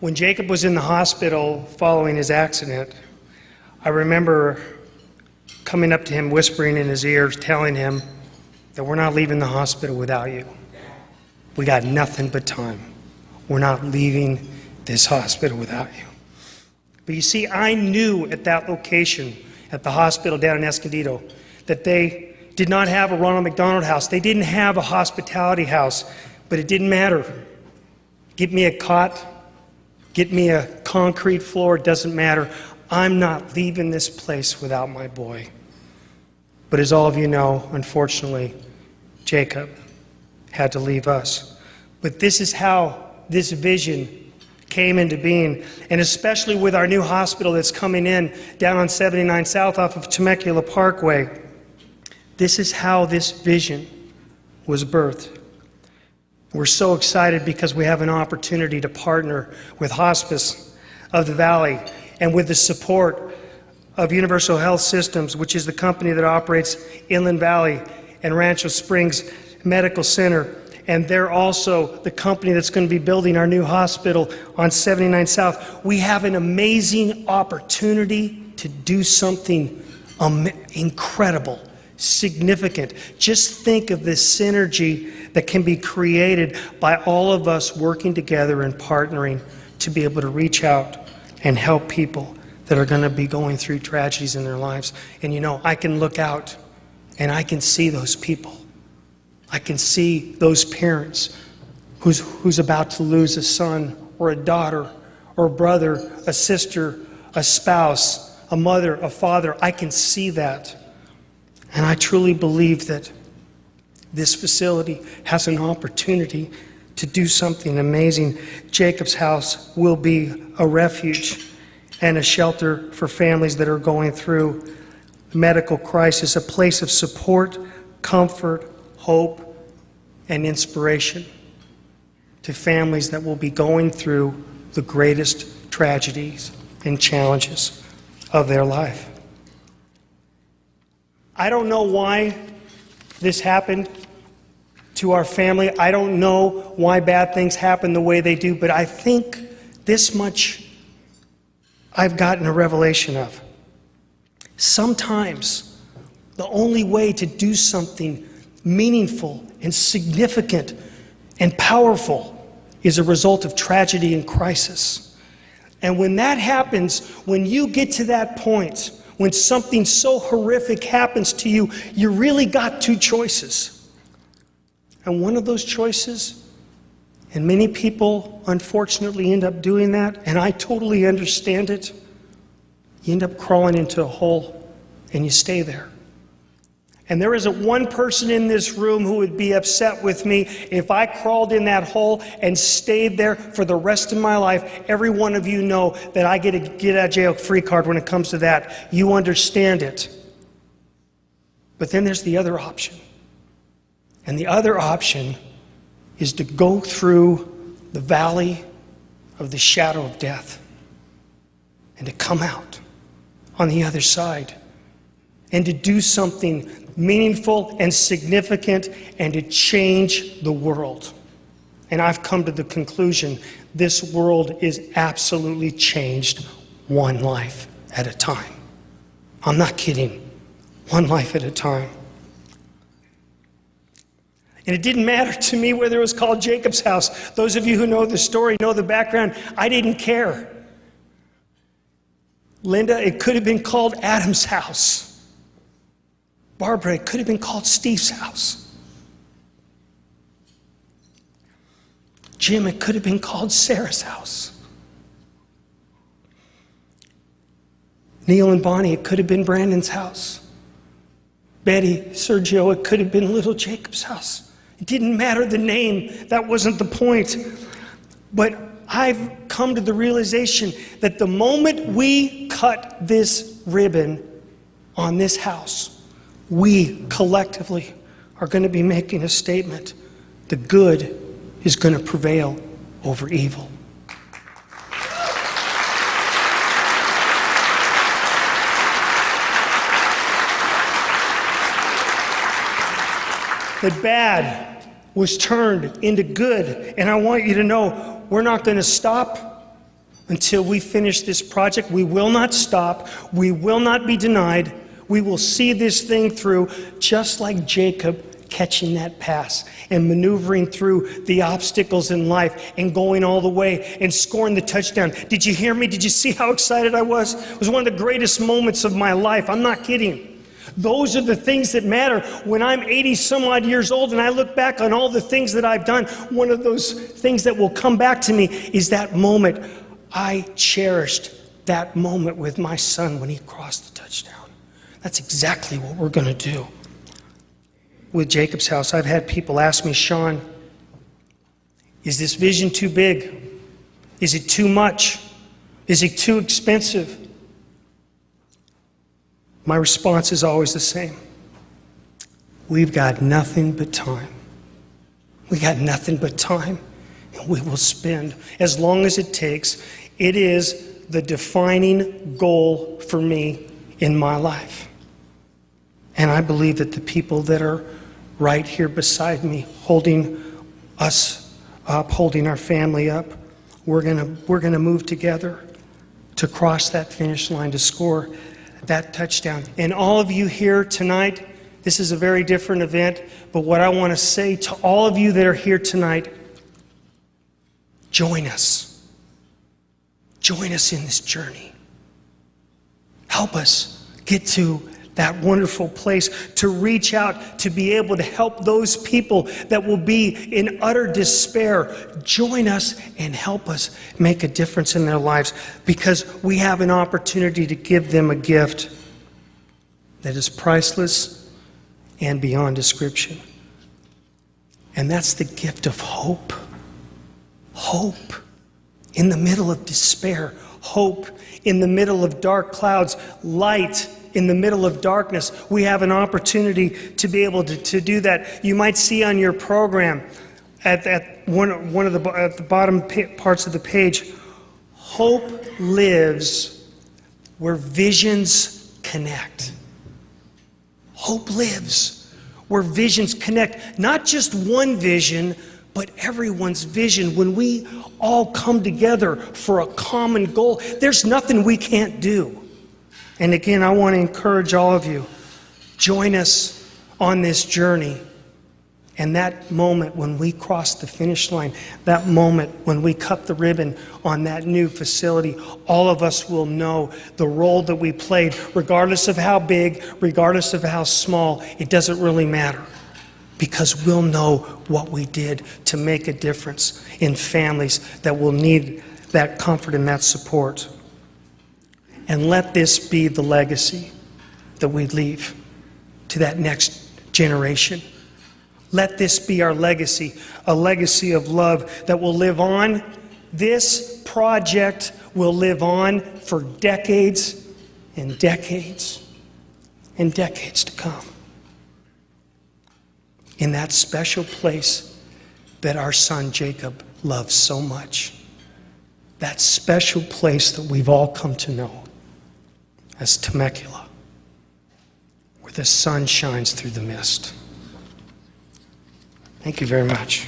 When Jacob was in the hospital following his accident, I remember coming up to him, whispering in his ear, telling him that we're not leaving the hospital without you. We got nothing but time. We're not leaving this hospital without you. But you see, I knew at that location, at the hospital down in Escondido, that they did not have a Ronald McDonald House. They didn't have a hospitality house, but it didn't matter. Get me a cot, get me a concrete floor, it doesn't matter. I'm not leaving this place without my boy. But as all of you know, unfortunately, Jacob had to leave us. But this is how this vision came into being, and especially with our new hospital that's coming in down on 79 South off of Temecula Parkway. This is how this vision was birthed. We're so excited because we have an opportunity to partner with Hospice of the Valley and with the support of Universal Health Systems, which is the company that operates Inland Valley and Rancho Springs Medical Center. And they're also the company that's going to be building our new hospital on 79 South. We have an amazing opportunity to do something incredible, significant. Just think of this synergy that can be created by all of us working together and partnering to be able to reach out and help people that are going to be going through tragedies in their lives. And you know, I can look out and I can see those people. I can see those parents who's about to lose a son or a daughter or a brother, a sister, a spouse, a mother, a father. I can see that. And I truly believe that this facility has an opportunity to do something amazing. Jacob's House will be a refuge and a shelter for families that are going through medical crisis, a place of support, comfort, hope, and inspiration to families that will be going through the greatest tragedies and challenges of their life. I don't know why this happened to our family. I don't know why bad things happen the way they do, but I think this much I've gotten a revelation of. Sometimes the only way to do something meaningful and significant and powerful is a result of tragedy and crisis. And when that happens, when you get to that point, when something so horrific happens to you, you really got two choices. And one of those choices, and many people unfortunately end up doing that, and I totally understand it, you end up crawling into a hole and you stay there. And there isn't one person in this room who would be upset with me if I crawled in that hole and stayed there for the rest of my life. Every one of you know that I get a get out of jail free card when it comes to that. You understand it. But then there's the other option. And the other option is to go through the valley of the shadow of death and to come out on the other side and to do something meaningful and significant and to change the world. And I've come to the conclusion this world is absolutely changed one life at a time. I'm not kidding. One life at a time. And it didn't matter to me whether it was called Jacob's House. Those of you who know the story, know the background, I didn't care. Linda, it could have been called Adam's house. Barbara, it could have been called Steve's house. Jim, it could have been called Sarah's house. Neil and Bonnie, it could have been Brandon's house. Betty, Sergio, it could have been little Jacob's house. It didn't matter the name. That wasn't the point. But I've come to the realization that the moment we cut this ribbon on this house, we collectively are going to be making a statement. The good is going to prevail over evil. That bad was turned into good. And I want you to know, we're not going to stop. until we finish this project. We will not stop. We will not be denied. We will see this thing through, just like Jacob catching that pass and maneuvering through the obstacles in life and going all the way and scoring the touchdown. Did you hear me? Did you see how excited I was? It was one of the greatest moments of my life. I'm not kidding. Those are the things that matter. When I'm 80 some odd years old and I look back on all the things that I've done, one of those things that will come back to me is that moment. I cherished that moment with my son when he crossed the touchdown. That's exactly what we're going to do with Jacob's house. I've had people ask me, Shawn, is this vision too big? Is it too much? Is it too expensive? My response is always the same. We've got nothing but time. We got nothing but time, and we will spend as long as it takes. It is the defining goal for me in my life. And I believe that the people that are right here beside me, holding us up, holding our family up, we're gonna move together to cross that finish line, to score that touchdown. And all of you here tonight, this is a very different event, but what I want to say to all of you that are here tonight, join us. Join us in this journey. Help us get to that wonderful place, to reach out, to be able to help those people that will be in utter despair. Join us and help us make a difference in their lives, because we have an opportunity to give them a gift that is priceless and beyond description. And that's the gift of hope. Hope in the middle of despair. Hope in the middle of dark clouds. Light in the middle of darkness. We have an opportunity to be able to do that. You might see on your program at the bottom parts of the page, hope lives where visions connect. Hope lives where visions connect. Not just one vision, but everyone's vision. When we all come together for a common goal, there's nothing we can't do. And again, I want to encourage all of you, join us on this journey. And that moment when we cross the finish line, that moment when we cut the ribbon on that new facility, all of us will know the role that we played, regardless of how big, regardless of how small. It doesn't really matter, because we'll know what we did to make a difference in families that will need that comfort and that support. And let this be the legacy that we leave to that next generation. Let this be our legacy, a legacy of love that will live on. This project will live on for decades and decades and decades to come. In that special place that our son Jacob loves so much. That special place that we've all come to know as Temecula, where the sun shines through the mist. Thank you very much.